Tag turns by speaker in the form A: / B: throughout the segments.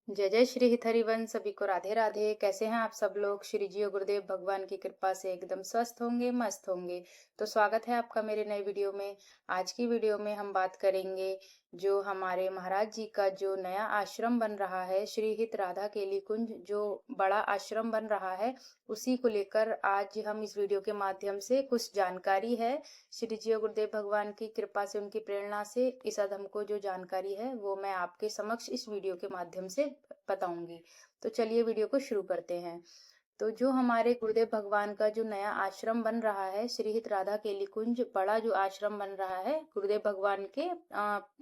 A: जय जय श्री हित हरिवंश। सभी को राधे राधे। कैसे हैं आप सब लोग? श्री जी और गुरुदेव भगवान की कृपा से एकदम स्वस्थ होंगे, मस्त होंगे। तो स्वागत है आपका मेरे नए वीडियो में। आज की वीडियो में हम बात करेंगे जो हमारे महाराज जी का जो नया आश्रम बन रहा है, श्री हित राधा केली कुंज, जो बड़ा आश्रम बन रहा है, उसी को लेकर आज हम इस वीडियो के माध्यम से कुछ जानकारी है, श्री जी और गुरुदेव भगवान की कृपा से, उनकी प्रेरणा से इस अधम को जो जानकारी है वो मैं आपके समक्ष इस वीडियो के माध्यम से बताऊंगी। तो चलिए वीडियो को शुरू करते हैं। तो जो हमारे गुरुदेव भगवान का जो नया आश्रम बन रहा है, श्री हित राधा केली कुंज, बड़ा जो आश्रम बन रहा है गुरुदेव भगवान के,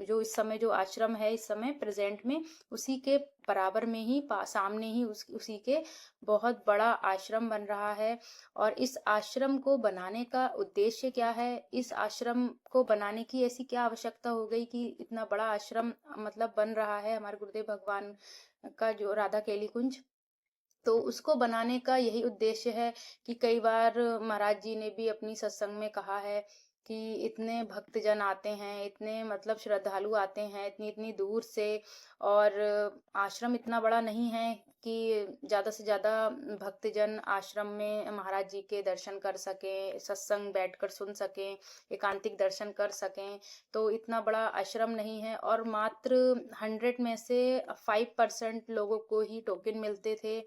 A: जो इस समय जो आश्रम है, इस समय प्रेजेंट में उसी के बराबर में ही सामने ही उसी के बहुत बड़ा आश्रम बन रहा है। और इस आश्रम को बनाने का उद्देश्य क्या है, इस आश्रम को बनाने की ऐसी क्या आवश्यकता हो गई कि इतना बड़ा आश्रम मतलब बन रहा है हमारे गुरुदेव भगवान का जो राधा केली कुंज। तो उसको बनाने का यही उद्देश्य है कि कई बार महाराज जी ने भी अपनी सत्संग में कहा है कि इतने भक्तजन आते हैं, इतने मतलब श्रद्धालु आते हैं इतनी इतनी दूर से, और आश्रम इतना बड़ा नहीं है कि ज़्यादा से ज़्यादा भक्तजन आश्रम में महाराज जी के दर्शन कर सकें, सत्संग बैठकर सुन सकें, एकांतिक दर्शन कर सकें। तो इतना बड़ा आश्रम नहीं है, और मात्र 100 में से 5% लोगों को ही टोकन मिलते थे,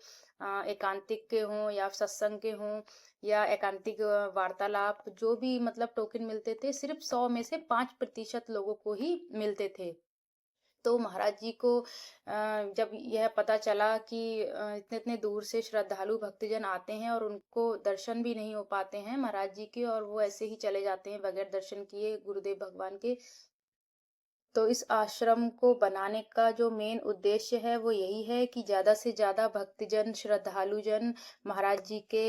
A: एकांतिक के हों या सत्संग के हों या एकांतिक वार्तालाप, जो भी मतलब टोकन मिलते थे, सिर्फ 100 में से 5% लोगों को ही मिलते थे। तो महाराज जी को जब यह पता चला कि इतने इतने दूर से श्रद्धालु भक्तजन आते हैं और उनको दर्शन भी नहीं हो पाते हैं महाराज जी के, और वो ऐसे ही चले जाते हैं बगैर दर्शन किए गुरुदेव भगवान के। तो इस आश्रम को बनाने का जो मेन उद्देश्य है वो यही है कि ज़्यादा से ज़्यादा भक्तजन श्रद्धालुजन महाराज जी के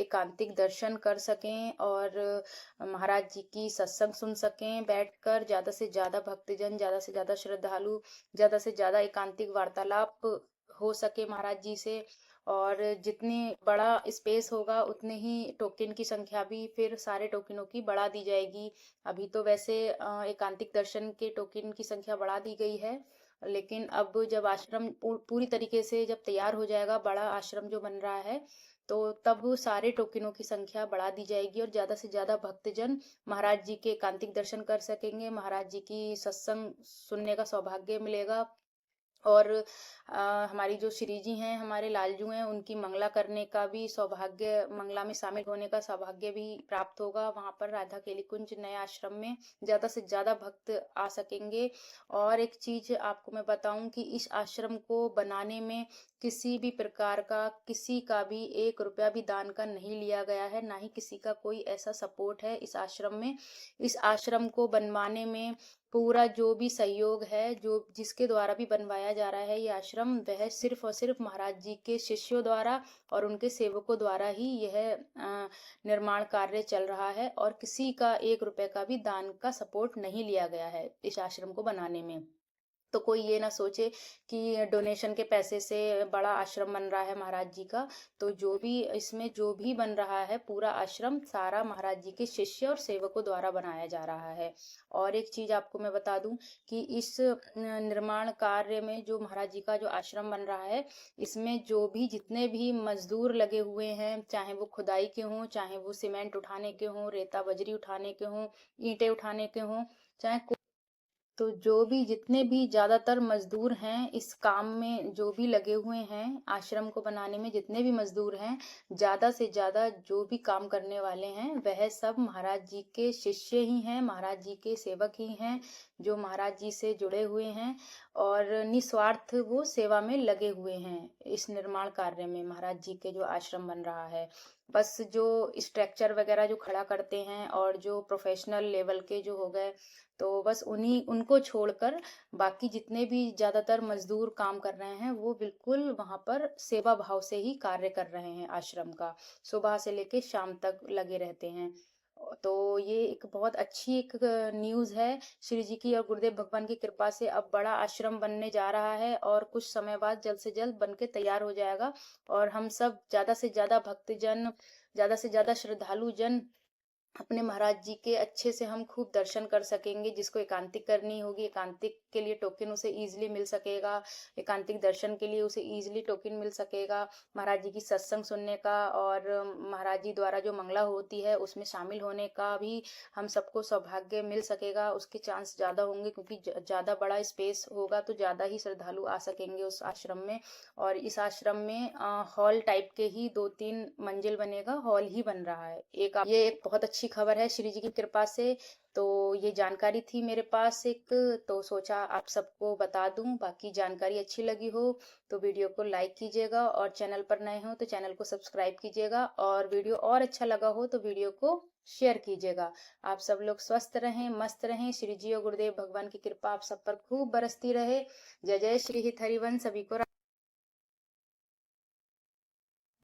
A: एकांतिक दर्शन कर सकें, और महाराज जी की सत्संग सुन सकें बैठकर। ज़्यादा से ज़्यादा भक्तजन, ज़्यादा से ज़्यादा श्रद्धालु, ज़्यादा से ज़्यादा एकांतिक वार्तालाप हो सके महाराज जी से। और जितनी बड़ा स्पेस होगा उतने ही टोकन की संख्या भी फिर सारे टोकनों की बढ़ा दी जाएगी। अभी तो वैसे एकांतिक दर्शन के टोकन की संख्या बढ़ा दी गई है, लेकिन अब जब आश्रम पूरी तरीके से जब तैयार हो जाएगा, बड़ा आश्रम जो बन रहा है, तो तब सारे टोकनों की संख्या बढ़ा दी जाएगी और ज्यादा से ज्यादा भक्तजन महाराज जी के एकांतिक दर्शन कर सकेंगे, महाराज जी की सत्संग सुनने का सौभाग्य मिलेगा। और हमारी जो श्री जी हैं, हमारे लालजू हैं, उनकी मंगला करने का भी सौभाग्य, मंगला में शामिल होने का सौभाग्य भी प्राप्त होगा। वहां पर राधा केली कुंज नए आश्रम में ज्यादा से ज्यादा भक्त आ सकेंगे। और एक चीज आपको मैं बताऊं कि इस आश्रम को बनाने में किसी भी प्रकार का, किसी का भी 1 रुपया भी दान का नहीं लिया गया है, ना ही किसी का कोई ऐसा सपोर्ट है इस आश्रम में। इस आश्रम को बनवाने में पूरा जो भी सहयोग है, जो जिसके द्वारा भी बनवाया जा रहा है ये आश्रम, वह सिर्फ और सिर्फ महाराज जी के शिष्यों द्वारा और उनके सेवकों द्वारा ही यह निर्माण कार्य चल रहा है, और किसी का 1 रुपए का भी दान का सपोर्ट नहीं लिया गया है इस आश्रम को बनाने में। तो कोई ये ना सोचे कि डोनेशन के पैसे से बड़ा आश्रम बन रहा है महाराज जी का। तो जो भी इसमें जो भी बन रहा है, पूरा आश्रम सारा महाराज जी के शिष्य और सेवकों द्वारा बनाया जा रहा है। और एक चीज आपको मैं बता दूं कि इस निर्माण कार्य में जो महाराज जी का जो आश्रम बन रहा है, इसमें जो भी जितने भी मजदूर लगे हुए हैं, चाहे वो खुदाई के हों, चाहे वो सीमेंट उठाने के हों, रेता बजरी उठाने के हों, ईंटें उठाने के हों, चाहे, तो जो भी जितने भी ज्यादातर मजदूर हैं इस काम में, जो भी लगे हुए हैं आश्रम को बनाने में, जितने भी मजदूर हैं, ज्यादा से ज्यादा जो भी काम करने वाले हैं, वह सब महाराज जी के शिष्य ही हैं, महाराज जी के सेवक ही हैं, जो महाराज जी से जुड़े हुए हैं और निस्वार्थ वो सेवा में लगे हुए हैं इस निर्माण कार्य में। महाराज जी के जो आश्रम बन रहा है, बस जो स्ट्रक्चर वगैरह जो खड़ा करते हैं और जो प्रोफेशनल लेवल के जो हो गए, तो बस उन्हीं उनको छोड़कर बाकी जितने भी ज्यादातर मजदूर काम कर रहे हैं, वो बिल्कुल वहां पर सेवा भाव से ही कार्य कर रहे हैं आश्रम का। सुबह से लेके शाम तक लगे रहते हैं। तो ये एक बहुत अच्छी एक न्यूज है श्री जी की, और गुरुदेव भगवान की कृपा से अब बड़ा आश्रम बनने जा रहा है, और कुछ समय बाद जल्द से जल्द बन के तैयार हो जाएगा। और हम सब ज्यादा से ज्यादा भक्तजन, ज्यादा से ज्यादा श्रद्धालु जन अपने महाराज जी के अच्छे से हम खूब दर्शन कर सकेंगे। जिसको एकांतिक करनी होगी, एकांतिक के लिए टोकन उसे ईजिली मिल सकेगा, एकांतिक दर्शन के लिए उसे ईजिली टोकन मिल सकेगा, महाराज जी की सत्संग सुनने का और महाराज जी द्वारा जो मंगला होती है उसमें शामिल होने का भी हम सबको सौभाग्य मिल सकेगा। उसके चांस ज़्यादा होंगे, क्योंकि ज़्यादा बड़ा स्पेस होगा तो ज़्यादा ही श्रद्धालु आ सकेंगे उस आश्रम में। और इस आश्रम में हॉल टाइप के ही 2-3 मंजिल बनेगा, हॉल ही बन रहा है। ये एक बहुत अच्छी खबर है श्री जी की कृपा से। तो ये जानकारी थी मेरे पास एक, तो सोचा आप सबको बता दूं। बाकी जानकारी अच्छी लगी हो तो वीडियो को लाइक कीजिएगा, और चैनल पर नए हो तो चैनल को सब्सक्राइब कीजिएगा, और वीडियो और अच्छा लगा हो तो वीडियो को शेयर कीजिएगा। आप सब लोग स्वस्थ रहें, मस्त रहें। श्री जी और गुरुदेव भगवान की कृपा आप सब पर खूब बरसती रहे। जय जय श्री हित हरिवंश। सभी को